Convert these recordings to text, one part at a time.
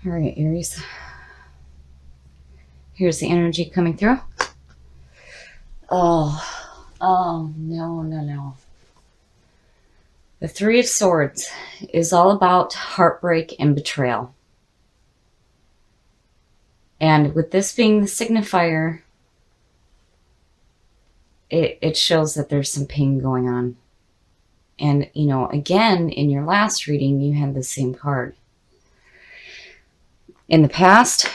All right, Aries. Here's the energy coming through. Oh, no. The Three of Swords is all about heartbreak and betrayal. And with this being the signifier, it shows that there's some pain going on. And, again, in your last reading, you had the same card. In the past,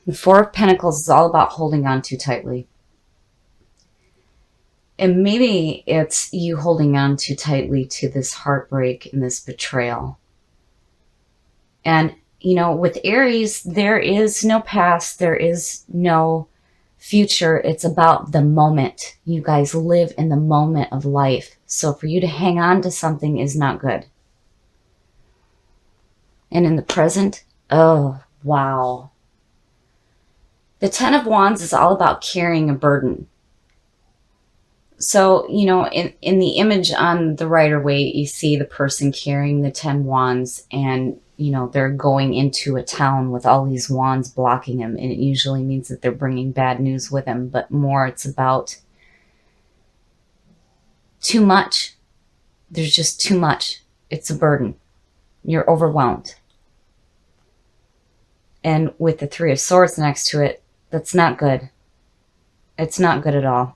the Four of Pentacles is all about holding on too tightly. And maybe it's you holding on too tightly to this heartbreak and this betrayal. And, with Aries, there is no past, there is no future. It's about the moment. You guys live in the moment of life. So for you to hang on to something is not good. And in the present, oh, wow. The Ten of Wands is all about carrying a burden. So, in the image on the Rider-Waite, you see the person carrying the 10 wands and, they're going into a town with all these wands blocking them. And it usually means that they're bringing bad news with them, but more it's about too much. There's just too much. It's a burden. You're overwhelmed. And with the Three of Swords next to it, that's not good. It's not good at all.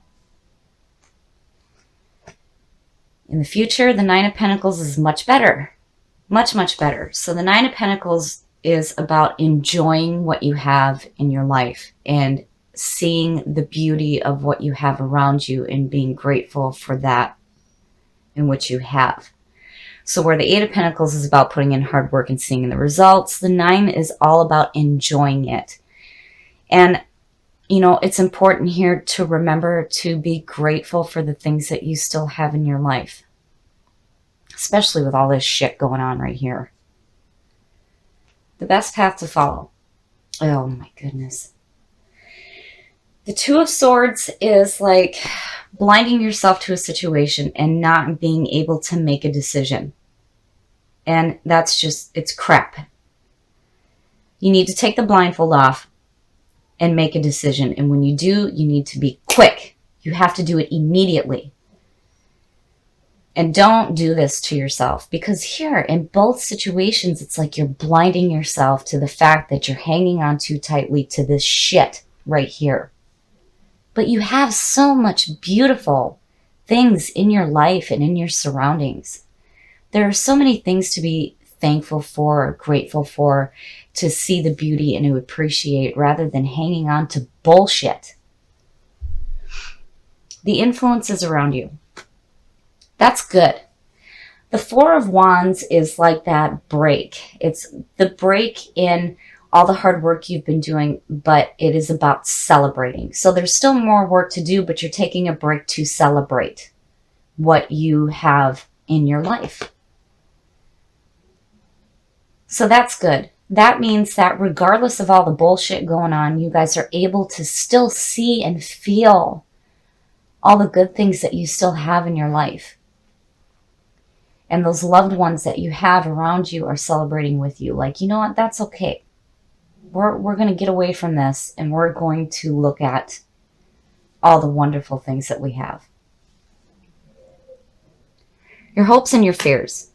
In the future, the Nine of Pentacles is much better. Much, much better. So the Nine of Pentacles is about enjoying what you have in your life and seeing the beauty of what you have around you and being grateful for that in which you have. So where the Eight of Pentacles is about putting in hard work and seeing the results, the Nine is all about enjoying it. And it's important here to remember to be grateful for the things that you still have in your life. Especially with all this shit going on right here. The best path to follow. Oh my goodness. The Two of Swords is like blinding yourself to a situation and not being able to make a decision. And that's just, it's crap. You need to take the blindfold off and make a decision. And when you do, you need to be quick. You have to do it immediately. And don't do this to yourself, because here in both situations, it's like you're blinding yourself to the fact that you're hanging on too tightly to this shit right here. But you have so much beautiful things in your life and in your surroundings. There are so many things to be thankful for, grateful for, to see the beauty and to appreciate rather than hanging on to bullshit. The influences around you. That's good. The Four of Wands is like that break. It's the break in all the hard work you've been doing, but it is about celebrating. So there's still more work to do, but you're taking a break to celebrate what you have in your life. So that's good. That means that regardless of all the bullshit going on, you guys are able to still see and feel all the good things that you still have in your life. And those loved ones that you have around you are celebrating with you. Like, you know what? That's okay. We're going to get away from this and we're going to look at all the wonderful things that we have. Your hopes and your fears.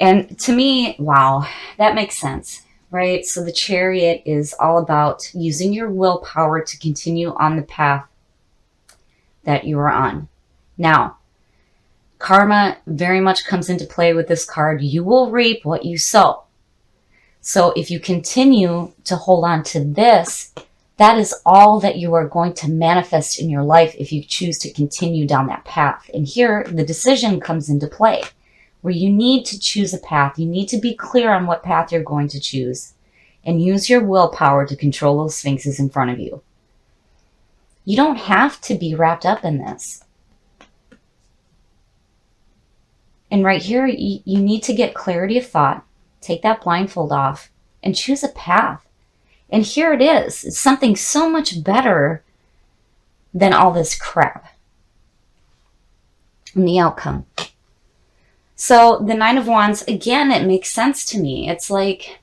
And to me, wow, that makes sense, right? So the Chariot is all about using your willpower to continue on the path that you are on. Now, karma very much comes into play with this card. You will reap what you sow. So if you continue to hold on to this, that is all that you are going to manifest in your life if you choose to continue down that path. And here, the decision comes into play, where you need to choose a path. You need to be clear on what path you're going to choose and use your willpower to control those sphinxes in front of you. You don't have to be wrapped up in this. And right here, you need to get clarity of thought, take that blindfold off, and choose a path. And here it is. It's something so much better than all this crap. And the outcome. So the Nine of Wands, again, it makes sense to me. It's like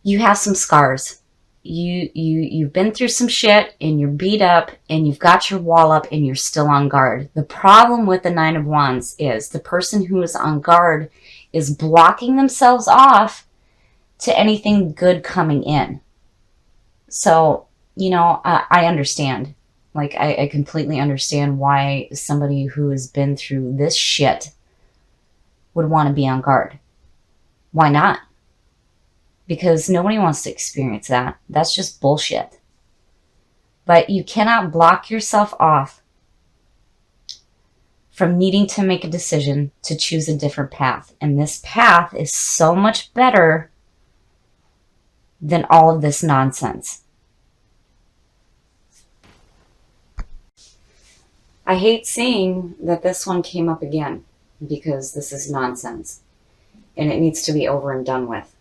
you have some scars. You've been through some shit and you're beat up and you've got your wall up and you're still on guard. The problem with the Nine of Wands is the person who is on guard is blocking themselves off to anything good coming in. So, I understand. Like, I completely understand why somebody who has been through this shit would want to be on guard. Why not? Because nobody wants to experience that. That's just bullshit. But you cannot block yourself off from needing to make a decision to choose a different path. And this path is so much better than all of this nonsense. I hate seeing that this one came up again because this is nonsense and it needs to be over and done with.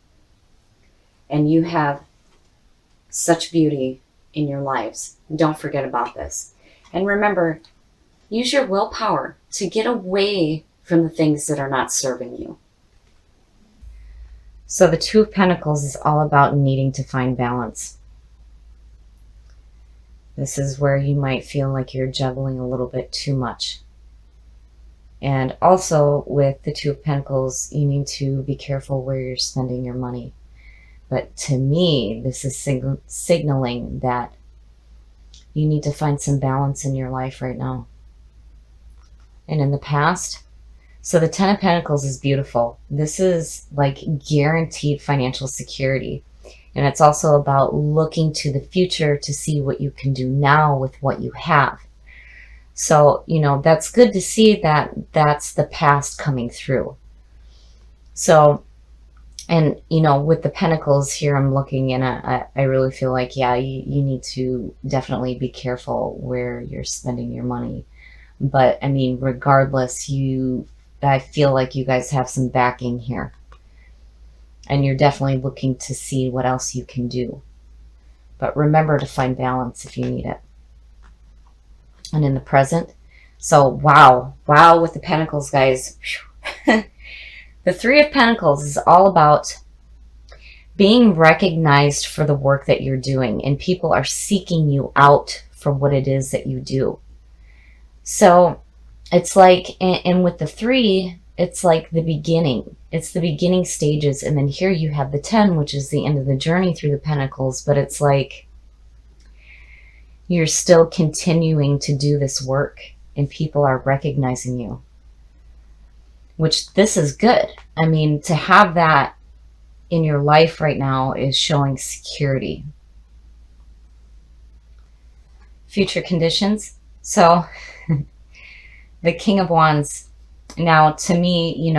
And you have such beauty in your lives. Don't forget about this. And remember, use your willpower to get away from the things that are not serving you. So the Two of Pentacles is all about needing to find balance. This is where you might feel like you're juggling a little bit too much. And also with the Two of Pentacles, you need to be careful where you're spending your money. But to me, this is signaling that you need to find some balance in your life right now. And in the past, so the Ten of Pentacles is beautiful. This is like guaranteed financial security. And it's also about looking to the future to see what you can do now with what you have. So, that's good to see that that's the past coming through. So, and, with the Pentacles here, I'm looking and I really feel like, yeah, you need to definitely be careful where you're spending your money. But, I mean, regardless, I feel like you guys have some backing here. And you're definitely looking to see what else you can do. But remember to find balance if you need it. And in the present, so wow with the Pentacles, guys. The Three of Pentacles is all about being recognized for the work that you're doing. And people are seeking you out for what it is that you do. So it's like, and with the Three, it's like the beginning. It's the beginning stages. And then here you have the 10, which is the end of the journey through the Pentacles. But it's like you're still continuing to do this work and people are recognizing you. Which this is good. I mean, to have that in your life right now is showing security. Future conditions. So the King of Wands. Now, to me,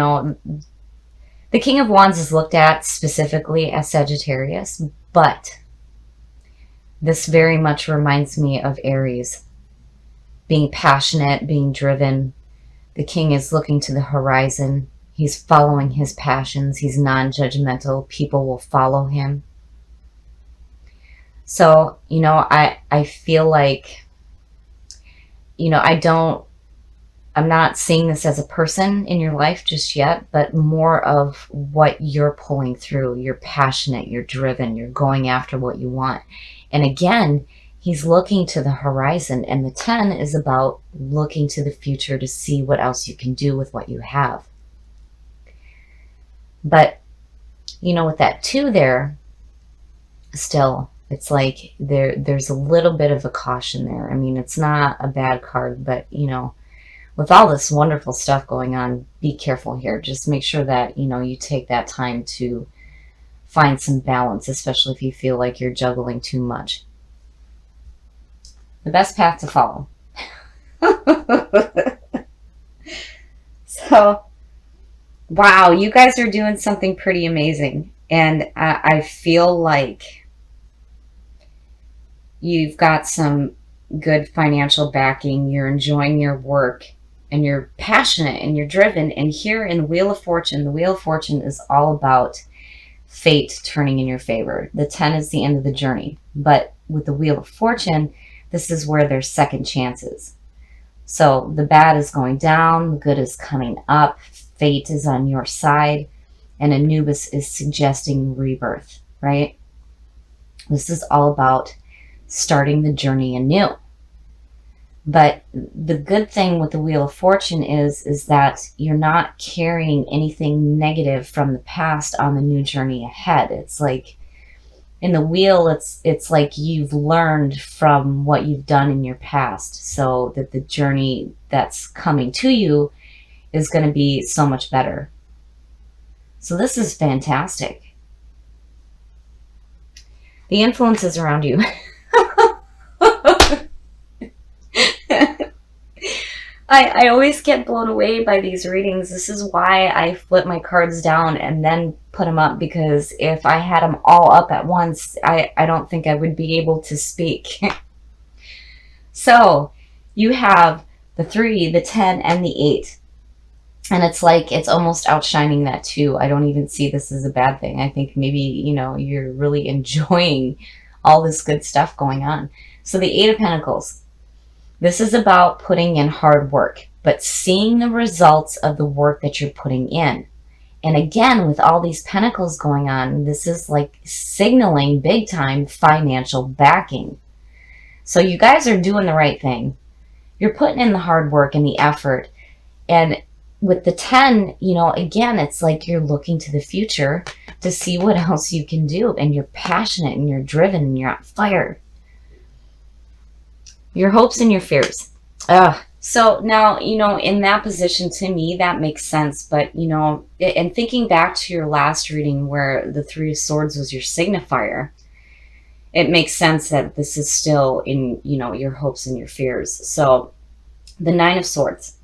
the King of Wands is looked at specifically as Sagittarius, but this very much reminds me of Aries. Being passionate, being driven. The King is looking to the horizon. He's following his passions. He's non-judgmental. People will follow him. So, I feel like, I'm not seeing this as a person in your life just yet, but more of what you're pulling through. You're passionate, you're driven, you're going after what you want. And again, he's looking to the horizon, and the 10 is about looking to the future to see what else you can do with what you have. But, with that 2 there, still, it's like there's a little bit of a caution there. I mean, it's not a bad card, but, with all this wonderful stuff going on, be careful here. Just make sure that, you take that time to find some balance, especially if you feel like you're juggling too much. The best path to follow. So, wow, you guys are doing something pretty amazing. And I feel like you've got some good financial backing. You're enjoying your work. And you're passionate and you're driven. And here in the Wheel of Fortune, the Wheel of Fortune is all about fate turning in your favor. The 10 is the end of the journey. But with the Wheel of Fortune, this is where there's second chances. So the bad is going down, the good is coming up, fate is on your side, and Anubis is suggesting rebirth, right? This is all about starting the journey anew. But the good thing with the Wheel of Fortune is that you're not carrying anything negative from the past on the new journey ahead. It's like in the wheel, it's like you've learned from what you've done in your past, so that the journey that's coming to you is going to be so much better. So this is fantastic. The influences around you. I always get blown away by these readings. This is why I flip my cards down and then put them up, because if I had them all up at once, I don't think I would be able to speak. So you have the 3, the 10, and the 8. And it's like it's almost outshining that too. I don't even see this as a bad thing. I think maybe, you're really enjoying all this good stuff going on. So the 8 of Pentacles. This is about putting in hard work, but seeing the results of the work that you're putting in. And again, with all these pentacles going on, this is like signaling big time financial backing. So you guys are doing the right thing. You're putting in the hard work and the effort. And with the 10, again, it's like you're looking to the future to see what else you can do. And you're passionate and you're driven and you're on fire. Your hopes and your fears. So now, in that position, to me, that makes sense. But, and thinking back to your last reading where the 3 of Swords was your signifier, it makes sense that this is still in, your hopes and your fears. So the 9 of Swords.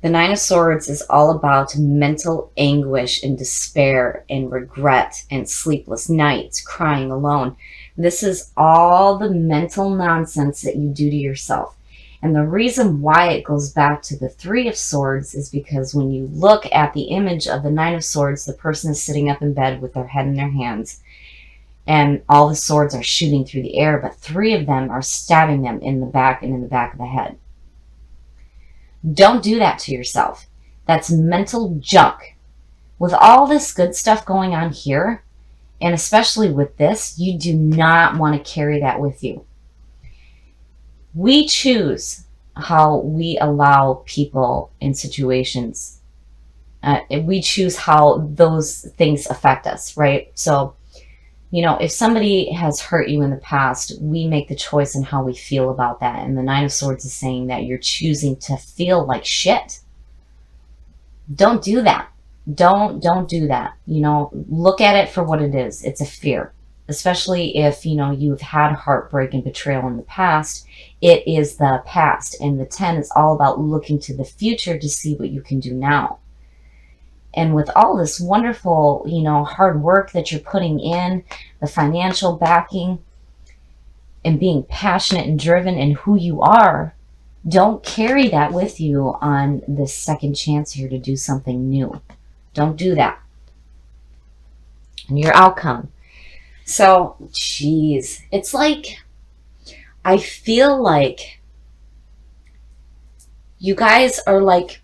The 9 of Swords is all about mental anguish and despair and regret and sleepless nights, crying alone. This is all the mental nonsense that you do to yourself. And the reason why it goes back to the 3 of Swords is because when you look at the image of the 9 of Swords, the person is sitting up in bed with their head in their hands. And all the swords are shooting through the air, but 3 of them are stabbing them in the back and in the back of the head. Don't do that to yourself. That's mental junk. With all this good stuff going on here, and especially with this, you do not want to carry that with you. We choose how we allow people in situations. We choose how those things affect us, right? So, if somebody has hurt you in the past, we make the choice in how we feel about that. And the 9 of Swords is saying that you're choosing to feel like shit. Don't do that. Don't do that. Look at it for what it is. It's a fear. Especially if, you've had heartbreak and betrayal in the past. It is the past. And the 10 is all about looking to the future to see what you can do now. And with all this wonderful, hard work that you're putting in, the financial backing, and being passionate and driven in who you are, don't carry that with you on this second chance here to do something new. Don't do that. And your outcome. So, geez, it's like, I feel like you guys are like,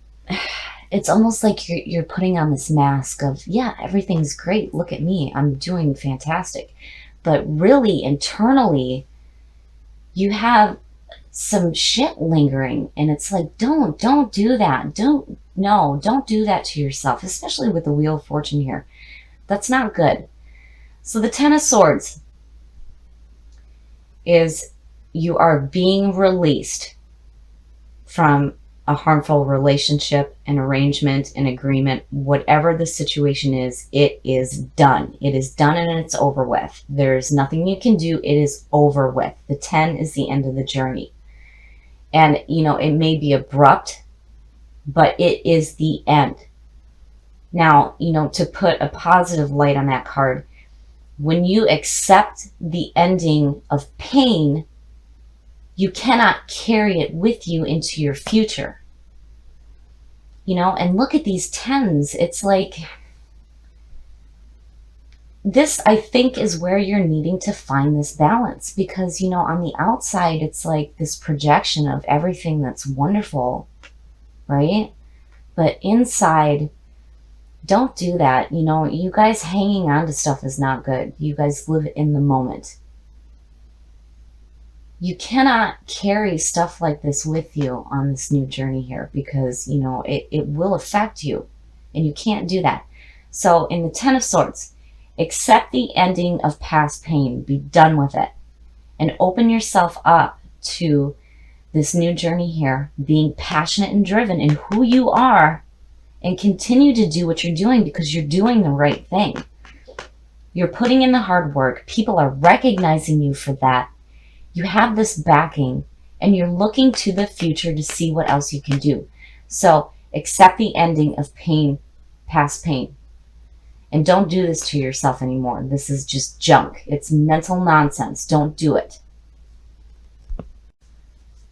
it's almost like you're putting on this mask of, yeah, everything's great. Look at me. I'm doing fantastic. But really, internally, you have some shit lingering. And it's like, don't do that. Don't do that to yourself, especially with the Wheel of Fortune here. That's not good. So the 10 of Swords is you are being released from a harmful relationship, an arrangement, an agreement, whatever the situation is, it is done. It is done and it's over with. There's nothing you can do. It is over with. The 10 is the end of the journey. And, it may be abrupt, but it is the end. Now, to put a positive light on that card, when you accept the ending of pain, you cannot carry it with you into your future. And look at these 10s. It's like, this, I think, is where you're needing to find this balance. Because, on the outside, it's like this projection of everything that's wonderful, right? But inside, Don't do that. You know, you guys hanging on to stuff is not good. You guys live in the moment. You cannot carry stuff like this with you on this new journey here, because, you know, it will affect you, and you can't do that. So in the Ten of Swords, accept the ending of past pain. Be done with it. And open yourself up to this new journey here, being passionate and driven in who you are, and continue to do what you're doing, because you're doing the right thing. You're putting in the hard work. People are recognizing you for that. You have this backing, and you're looking to the future to see what else you can do. So accept the ending of pain, past pain. And don't do this to yourself anymore. This is just junk. It's mental nonsense. Don't do it.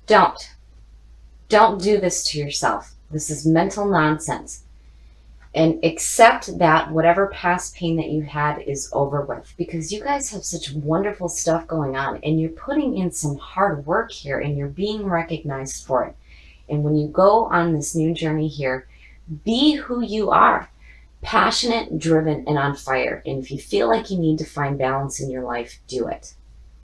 Don't. Don't do this to yourself. This is mental nonsense. And accept that whatever past pain that you had is over with, because you guys have such wonderful stuff going on, and you're putting in some hard work here, and you're being recognized for it. And when you go on this new journey here, be who you are. Passionate, driven, and on fire. And if you feel like you need to find balance in your life, do it.